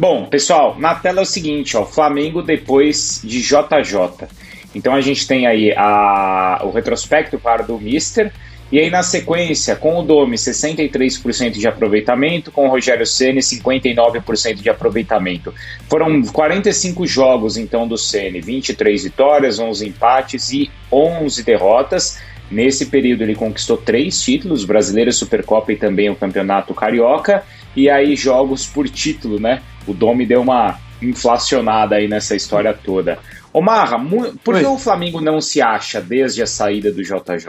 Bom, pessoal, na tela é o seguinte, ó, Flamengo depois de JJ. Então a gente tem aí o retrospecto, claro, do Mister, e aí na sequência, com o Domi 63% de aproveitamento, com o Rogério Ceni 59% de aproveitamento. Foram 45 jogos então do Ceni, 23 vitórias, 11 empates e 11 derrotas. Nesse período ele conquistou 3 títulos, Brasileiro, Supercopa e também o Campeonato Carioca, e aí jogos por título, né? O Domi deu uma inflacionada aí nessa história toda. Ô Marra, por que o Flamengo não se acha desde a saída do JJ?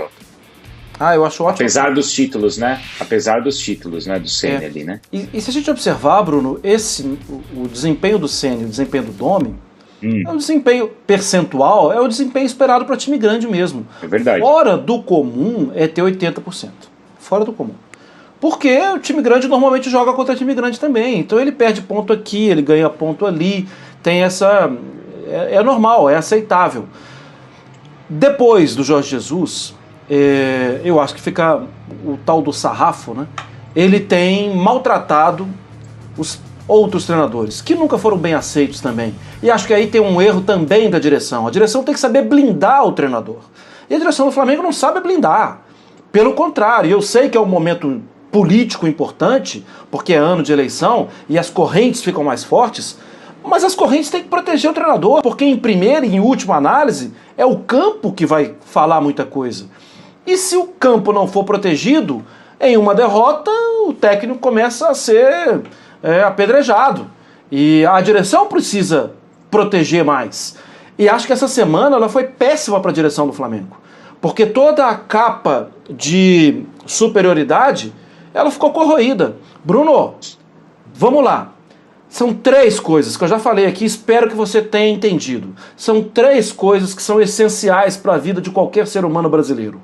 Eu acho ótimo. Apesar dos títulos, né? Apesar dos títulos, né? Do Ceni ali, né? E se a gente observar, Bruno, o desempenho do Ceni, o desempenho do Domi, é um desempenho percentual, é o desempenho esperado para time grande mesmo. É verdade. Fora do comum é ter 80%. Fora do comum. Porque o time grande normalmente joga contra time grande também. Então ele perde ponto aqui, ele ganha ponto ali. Tem essa... É normal, é aceitável. Depois do Jorge Jesus, eu acho que fica o tal do sarrafo, né? Ele tem maltratado os outros treinadores, que nunca foram bem aceitos também. E acho que aí tem um erro também da direção. A direção tem que saber blindar o treinador. E a direção do Flamengo não sabe blindar. Pelo contrário, eu sei que é um momento político importante, porque é ano de eleição e as correntes ficam mais fortes, mas as correntes têm que proteger o treinador, porque em primeira e em última análise é o campo que vai falar muita coisa. E se o campo não for protegido, em uma derrota o técnico começa a ser apedrejado. E a direção precisa proteger mais. E acho que essa semana ela foi péssima para a direção do Flamengo, porque toda a capa de superioridade ela ficou corroída. Bruno, vamos lá. São 3 coisas que eu já falei aqui, espero que você tenha entendido. São 3 coisas que são essenciais para a vida de qualquer ser humano brasileiro.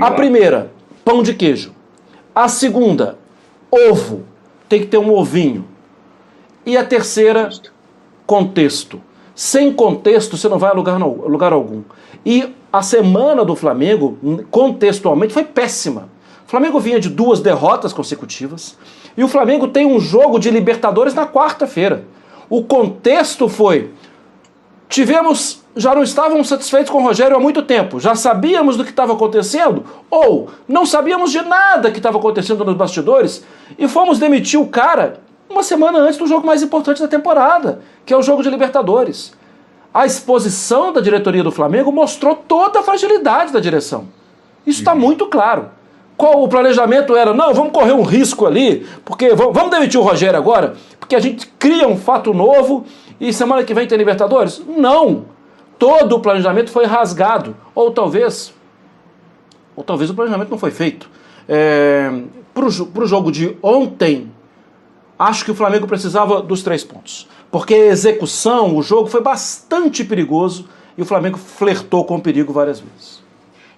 A primeira, pão de queijo. A segunda, ovo. Tem que ter um ovinho. E a terceira, contexto. Sem contexto, você não vai a lugar algum. E a semana do Flamengo, contextualmente, foi péssima. O Flamengo vinha de 2 derrotas consecutivas e o Flamengo tem um jogo de Libertadores na quarta-feira. O contexto foi: já não estávamos satisfeitos com o Rogério há muito tempo, já sabíamos do que estava acontecendo ou não sabíamos de nada que estava acontecendo nos bastidores e fomos demitir o cara uma semana antes do jogo mais importante da temporada, que é o jogo de Libertadores. A exposição da diretoria do Flamengo mostrou toda a fragilidade da direção. Isso está muito claro. Qual o planejamento era? Não, vamos correr um risco ali, porque vamos demitir o Rogério agora, porque a gente cria um fato novo e semana que vem tem Libertadores? Não! Todo o planejamento foi rasgado. Ou talvez o planejamento não foi feito. Para o jogo de ontem, acho que o Flamengo precisava dos 3 pontos. Porque a execução, o jogo foi bastante perigoso e o Flamengo flertou com o perigo várias vezes.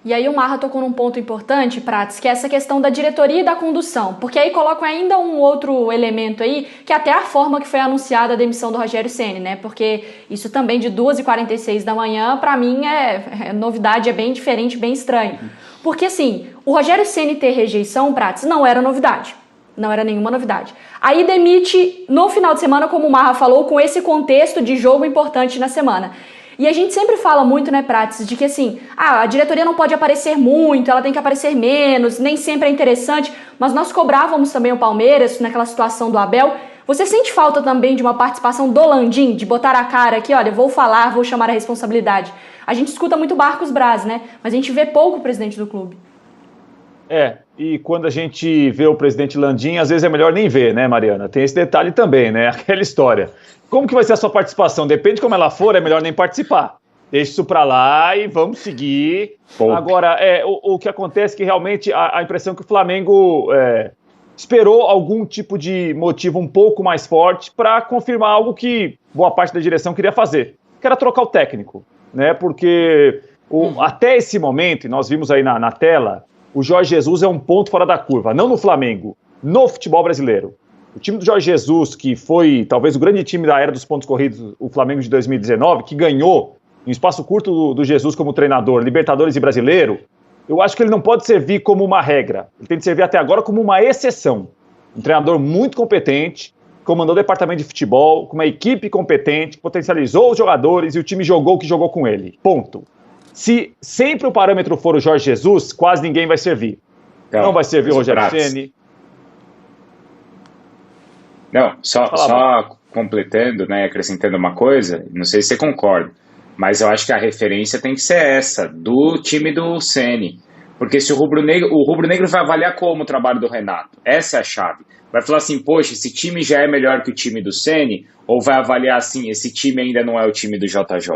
E aí o Marra tocou num ponto importante, Prats, que é essa questão da diretoria e da condução, porque aí colocam ainda um outro elemento aí, que é até a forma que foi anunciada a demissão do Rogério Ceni, né? Porque isso também de 2h46 da manhã, pra mim é novidade, é bem diferente, bem estranho. Porque assim, o Rogério Ceni ter rejeição, Prats, não era novidade. Não era nenhuma novidade. Aí demite no final de semana, como o Marra falou, com esse contexto de jogo importante na semana. E a gente sempre fala muito, né, Prats, de que assim, a diretoria não pode aparecer muito, ela tem que aparecer menos, nem sempre é interessante, mas nós cobrávamos também o Palmeiras naquela situação do Abel. Você sente falta também de uma participação do Landim, de botar a cara aqui, olha, vou falar, vou chamar a responsabilidade. A gente escuta muito Marcos Braz, né, mas a gente vê pouco o presidente do clube. E quando a gente vê o presidente Landim, às vezes é melhor nem ver, né, Mariana? Tem esse detalhe também, né, aquela história. Como que vai ser a sua participação? Depende de como ela for, é melhor nem participar. Deixa isso pra lá e vamos seguir. Agora, o que acontece é que realmente a impressão é que o Flamengo esperou algum tipo de motivo um pouco mais forte para confirmar algo que boa parte da direção queria fazer, que era trocar o técnico, né? Porque até esse momento, e nós vimos aí na tela, o Jorge Jesus é um ponto fora da curva, não no Flamengo, no futebol brasileiro. O time do Jorge Jesus, que foi talvez o grande time da era dos pontos corridos, o Flamengo de 2019, que ganhou em espaço curto do Jesus como treinador, Libertadores e Brasileiro, eu acho que ele não pode servir como uma regra. Ele tem que servir até agora como uma exceção. Um treinador muito competente, comandou o departamento de futebol com uma equipe competente, potencializou os jogadores e o time jogou o que jogou com ele. Ponto. Se sempre o parâmetro for o Jorge Jesus, quase ninguém vai servir. Não vai servir o Rogério Ceni. Não, só completando, né, acrescentando uma coisa, não sei se você concorda, mas eu acho que a referência tem que ser essa, do time do Ceni. Porque se o rubro-negro vai avaliar como o trabalho do Renato, essa é a chave. Vai falar assim, poxa, esse time já é melhor que o time do Ceni, ou vai avaliar assim, esse time ainda não é o time do JJ?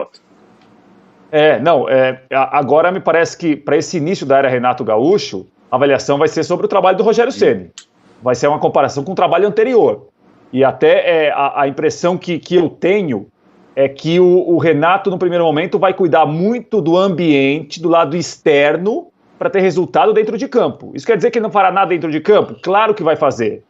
Agora me parece que para esse início da era Renato Gaúcho, a avaliação vai ser sobre o trabalho do Rogério Ceni. Vai ser uma comparação com o trabalho anterior. E até a impressão que eu tenho é que o Renato, no primeiro momento, vai cuidar muito do ambiente, do lado externo, para ter resultado dentro de campo. Isso quer dizer que ele não fará nada dentro de campo? Claro que vai fazer.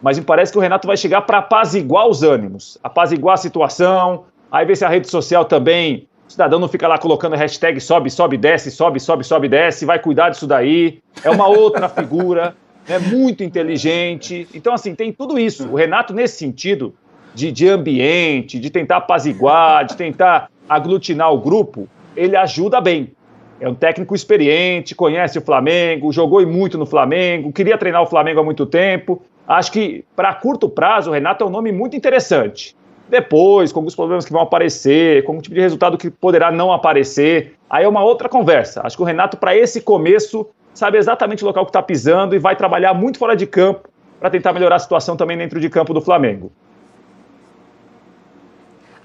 Mas me parece que o Renato vai chegar para apaziguar os ânimos, apaziguar a situação, aí ver se a rede social também, o cidadão não fica lá colocando hashtag sobe, sobe, desce, sobe, sobe, sobe, desce, vai cuidar disso daí. É uma outra figura, é muito inteligente. Então, assim, tem tudo isso. O Renato, nesse sentido de ambiente, de tentar apaziguar, de tentar aglutinar o grupo, ele ajuda bem. É um técnico experiente, conhece o Flamengo, jogou muito no Flamengo, queria treinar o Flamengo há muito tempo. Acho que, para curto prazo, o Renato é um nome muito interessante. Depois, com alguns problemas que vão aparecer, com um tipo de resultado que poderá não aparecer, aí é uma outra conversa. Acho que o Renato, para esse começo, sabe exatamente o local que está pisando e vai trabalhar muito fora de campo para tentar melhorar a situação também dentro de campo do Flamengo.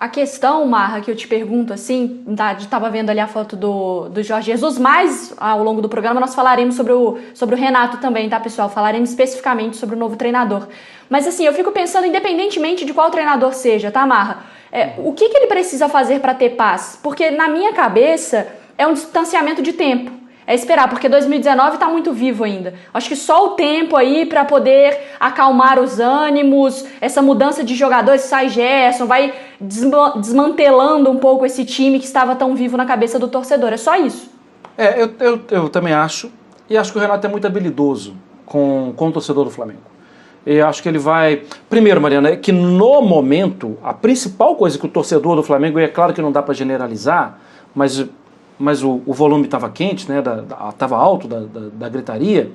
A questão, Marra, que eu te pergunto, assim, estava vendo ali a foto do Jorge Jesus, mas ao longo do programa nós falaremos sobre o Renato também, tá, pessoal? Falaremos especificamente sobre o novo treinador. Mas, assim, eu fico pensando, independentemente de qual treinador seja, tá, Marra? O que ele precisa fazer para ter paz? Porque, na minha cabeça, é um distanciamento de tempo. É esperar, porque 2019 está muito vivo ainda. Acho que só o tempo aí para poder acalmar os ânimos, essa mudança de jogadores, sai Gerson, vai desmantelando um pouco esse time que estava tão vivo na cabeça do torcedor. É só isso. Eu também acho. E acho que o Renato é muito habilidoso com o torcedor do Flamengo. E acho que ele vai... Primeiro, Mariana, é que no momento, a principal coisa que o torcedor do Flamengo, e é claro que não dá para generalizar, mas o volume estava quente, né, estava alto da gritaria,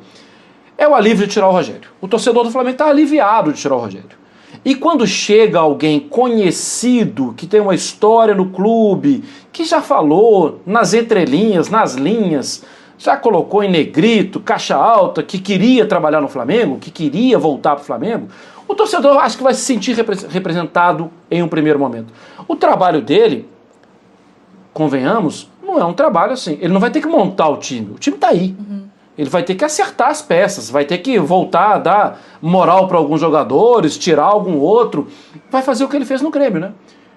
é o alívio de tirar o Rogério. O torcedor do Flamengo está aliviado de tirar o Rogério. E quando chega alguém conhecido, que tem uma história no clube, que já falou nas entrelinhas, nas linhas, já colocou em negrito, caixa alta, que queria trabalhar no Flamengo, que queria voltar para o Flamengo, o torcedor acho que vai se sentir representado em um primeiro momento. O trabalho dele, convenhamos, não é um trabalho assim. Ele não vai ter que montar o time está aí. Ele vai ter que acertar as peças, vai ter que voltar a dar moral para alguns jogadores, tirar algum outro. Vai fazer o que ele fez no Grêmio, né?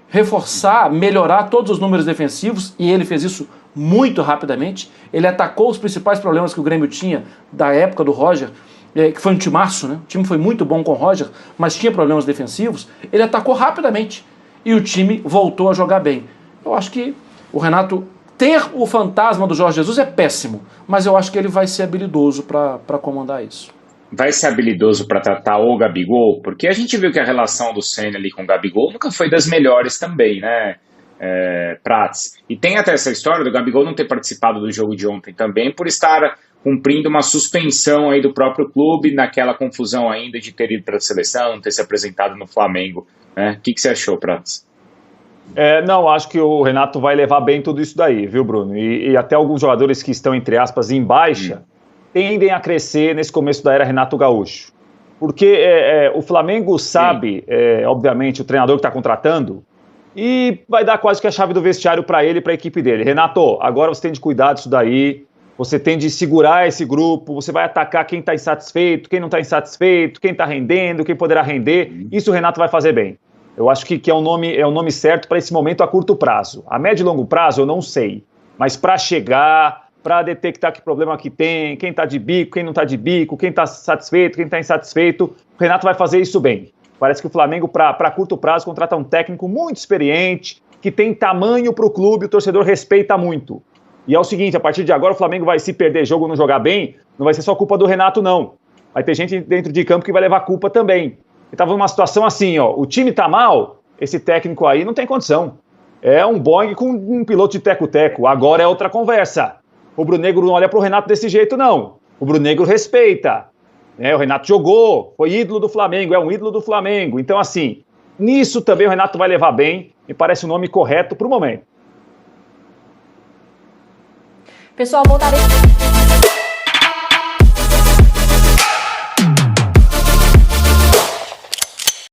Reforçar, melhorar todos os números defensivos, e ele fez isso muito rapidamente. Ele atacou os principais problemas que o Grêmio tinha da época do Roger, que foi um timaço, né? O time foi muito bom com o Roger, mas tinha problemas defensivos. Ele atacou rapidamente e o time voltou a jogar bem. Eu acho que o Renato... Ter o fantasma do Jorge Jesus é péssimo, mas eu acho que ele vai ser habilidoso para comandar isso. Vai ser habilidoso para tratar o Gabigol? Porque a gente viu que a relação do Ceni ali com o Gabigol nunca foi das melhores também, né, Prats? E tem até essa história do Gabigol não ter participado do jogo de ontem também por estar cumprindo uma suspensão aí do próprio clube, naquela confusão ainda de ter ido para a seleção, ter se apresentado no Flamengo, né? O que você achou, Prats? Não, acho que o Renato vai levar bem tudo isso daí, viu, Bruno? E até alguns jogadores que estão, entre aspas, em baixa, tendem a crescer nesse começo da era Renato Gaúcho. Porque o Flamengo sabe, obviamente, o treinador que está contratando, e vai dar quase que a chave do vestiário para ele e para a equipe dele. Renato, agora você tem de cuidar disso daí, você tem de segurar esse grupo, você vai atacar quem está insatisfeito, quem não está insatisfeito, quem está rendendo, quem poderá render. Isso o Renato vai fazer bem. Eu acho que é um nome certo para esse momento a curto prazo. A médio e longo prazo eu não sei, mas para chegar, para detectar que problema que tem, quem está de bico, quem não está de bico, quem está satisfeito, quem está insatisfeito, o Renato vai fazer isso bem. Parece que o Flamengo, para curto prazo, contrata um técnico muito experiente, que tem tamanho para o clube, o torcedor respeita muito. E é o seguinte, a partir de agora o Flamengo vai se perder jogo ou não jogar bem, não vai ser só culpa do Renato, não. Vai ter gente dentro de campo que vai levar culpa também. estava numa situação assim, ó, o time tá mal, esse técnico aí não tem condição. É um Boeing com um piloto de teco-teco, agora é outra conversa. O rubro-negro não olha pro Renato desse jeito, não. O rubro-negro respeita. Né? O Renato jogou, foi ídolo do Flamengo, é um ídolo do Flamengo. Então, assim, nisso também o Renato vai levar bem, me parece o nome correto pro momento. Pessoal, voltarei.